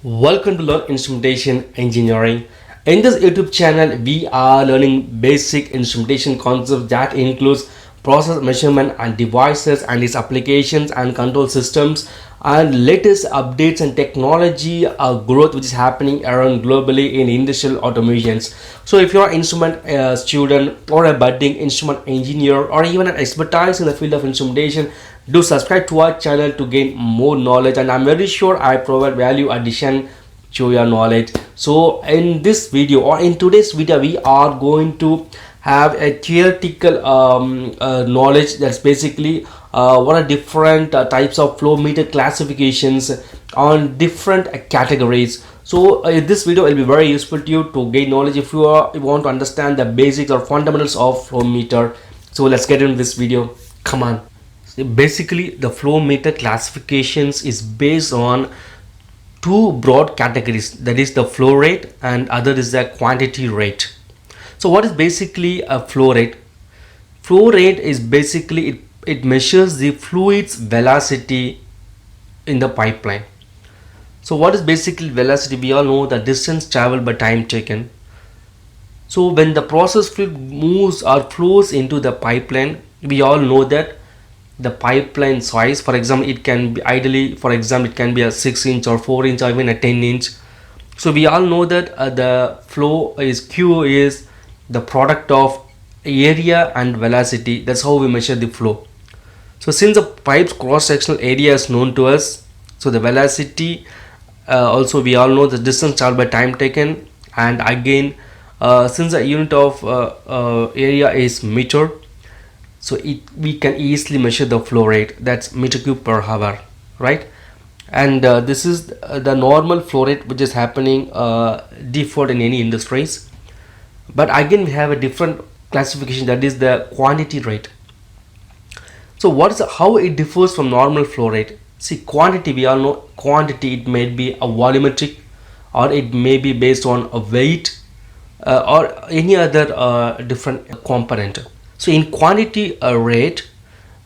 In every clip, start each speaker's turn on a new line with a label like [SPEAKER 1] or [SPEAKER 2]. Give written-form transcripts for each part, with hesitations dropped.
[SPEAKER 1] Welcome to Learn Instrumentation Engineering. In this YouTube channel, we are learning basic instrumentation concepts that includes process measurement and devices and its applications and control systems and latest updates and technology growth which is happening around globally in industrial automations. So if you're an instrument student or a budding instrument engineer or even an expertise in the field of instrumentation, do subscribe to our channel to gain more knowledge, and I'm very sure I provide value addition to your knowledge. So in this video or in today's video, we are going to have a theoretical knowledge that's basically what are different types of flow meter classifications on different categories. So this video will be very useful to you to gain knowledge if you want to understand the basics or fundamentals of flow meter. So let's get into this video. Come on. Basically, the flow meter classifications is based on two broad categories, that is the flow rate and other is the quantity rate. So what is basically a flow rate? Flow rate is basically it measures the fluid's velocity in the pipeline. So what is basically velocity? We all know the distance traveled by time taken. So when the process fluid moves or flows into the pipeline, we all know that the pipeline size, for example, it can be ideally, for example, it can be a 6-inch or 4-inch or even a 10-inch. So we all know that the flow is Q is the product of area and velocity. That's how we measure the flow. So since the pipe's cross-sectional area is known to us, so the velocity also we all know the distance traveled by time taken, and again since the unit of area is meter, so we can easily measure the flow rate, that's meter cube per hour, right? And this is the normal flow rate which is happening default in any industries. But again we have a different classification, that is the quantity rate. So how it differs from normal flow rate? See, quantity, we all know quantity, it may be a volumetric or it may be based on a weight or any other different component. So in quantity rate,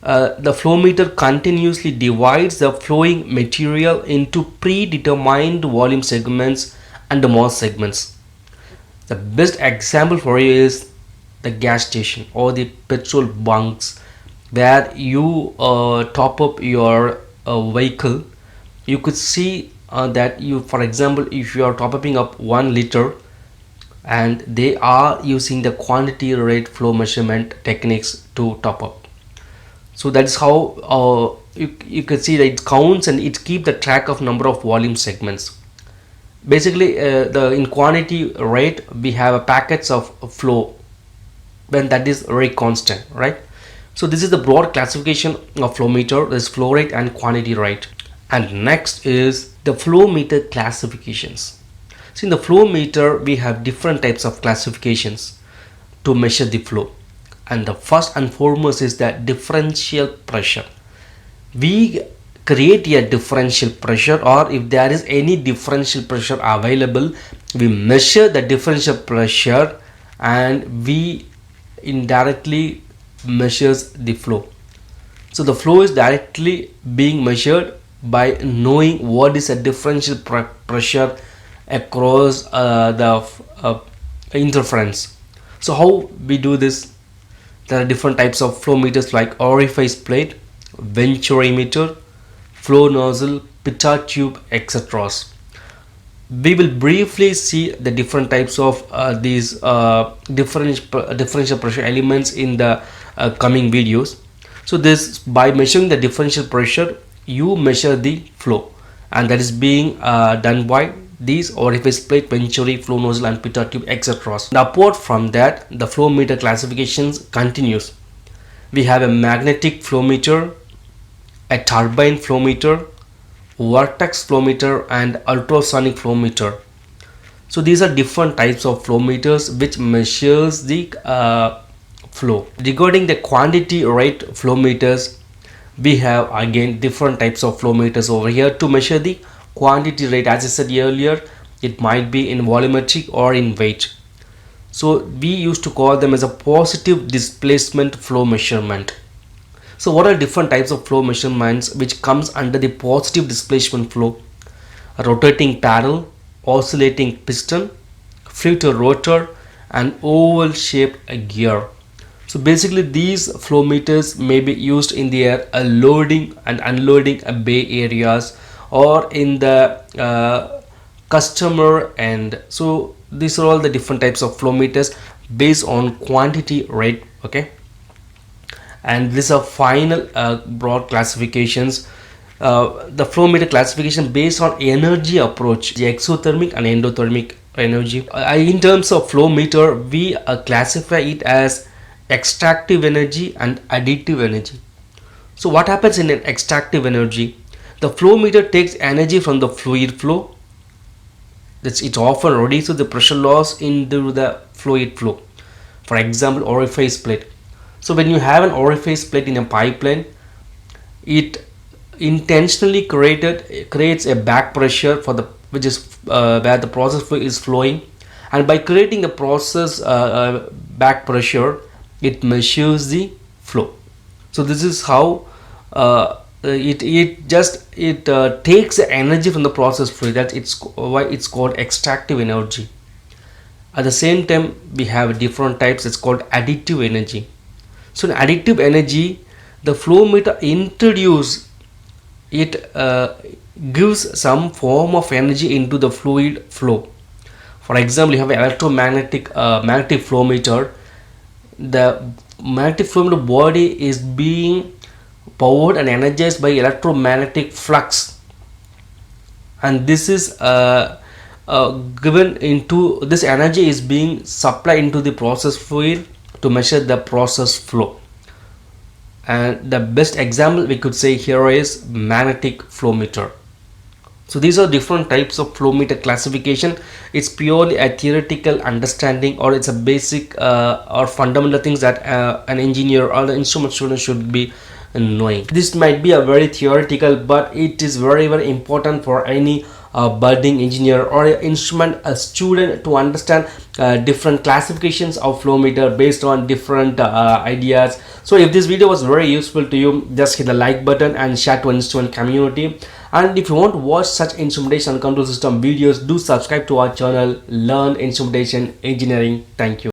[SPEAKER 1] the flow meter continuously divides the flowing material into predetermined volume segments and the mass segments. The best example for you is the gas station or the petrol bunks, where you top up your vehicle. You could see that you, for example, if you are top upping up 1 liter, and they are using the quantity rate flow measurement techniques to top up. So that's how you can see that it counts and it keeps the track of number of volume segments. Basically in quantity rate we have a packets of flow when that is very constant, right? So this is the broad classification of flow meter. There's flow rate and quantity rate. And next is the flow meter classifications. So in the flow meter we have different types of classifications to measure the flow, and the first and foremost is the differential pressure. We create a differential pressure, or if there is any differential pressure available, we measure the differential pressure and we indirectly measures the flow. So the flow is directly being measured by knowing what is a differential pressure across the interference. So how we do this? There are different types of flow meters like orifice plate, venturi meter, flow nozzle, pitot tube, etc. We will briefly see the different types of these differential pressure elements in the coming videos. So this, by measuring the differential pressure, you measure the flow, and that is being done by these orifice plate, venturi, flow nozzle and pitot tube, etc. Now apart from that, the flow meter classifications continues. We have a magnetic flow meter, a turbine flow meter, vortex flow meter and ultrasonic flow meter. So these are different types of flow meters which measures the flow. Regarding the quantity rate flow meters, we have again different types of flow meters over here to measure the quantity rate. As I said earlier, it might be in volumetric or in weight. So we used to call them as a positive displacement flow measurement. So what are different types of flow measurements which comes under the positive displacement flow? a rotating paddle, oscillating piston, fluted rotor, and oval shaped gear. So basically these flow meters may be used in their loading and unloading bay areas or in the customer end. So these are all the different types of flow meters based on quantity rate. Okay, and these are final broad classifications. The flow meter classification based on energy approach, the exothermic and endothermic energy. In terms of flow meter, we classify it as extractive energy and additive energy. So what happens in an extractive energy? The flow meter takes energy from the fluid flow. It often reduces the pressure loss into the fluid flow. For example, orifice plate. So when you have an orifice plate in a pipeline, it intentionally creates a back pressure for the which is where the process flow is flowing, and by creating the process back pressure, it measures the flow. So this is how it takes the energy from the process flow. That it's why it's called extractive energy. At the same time, we have different types. It's called additive energy. So in additive energy, the flow meter gives some form of energy into the fluid flow. For example, you have an electromagnetic magnetic flow meter. The magnetic flow meter body is being powered and energized by electromagnetic flux, and this is given into this energy is being supplied into the process fluid to measure the process flow. And the best example we could say here is magnetic flow meter. So these are different types of flow meter classification. It's purely a theoretical understanding, or it's a basic or fundamental things that an engineer or the instrument student should be knowing. This might be a very theoretical, but it is very important for any budding engineer or instrument student to understand different classifications of flow meter based on different ideas. So if this video was very useful to you, just hit the like button and share to instrument community. And if you want to watch such instrumentation and control system videos, do subscribe to our channel Learn Instrumentation Engineering. Thank you.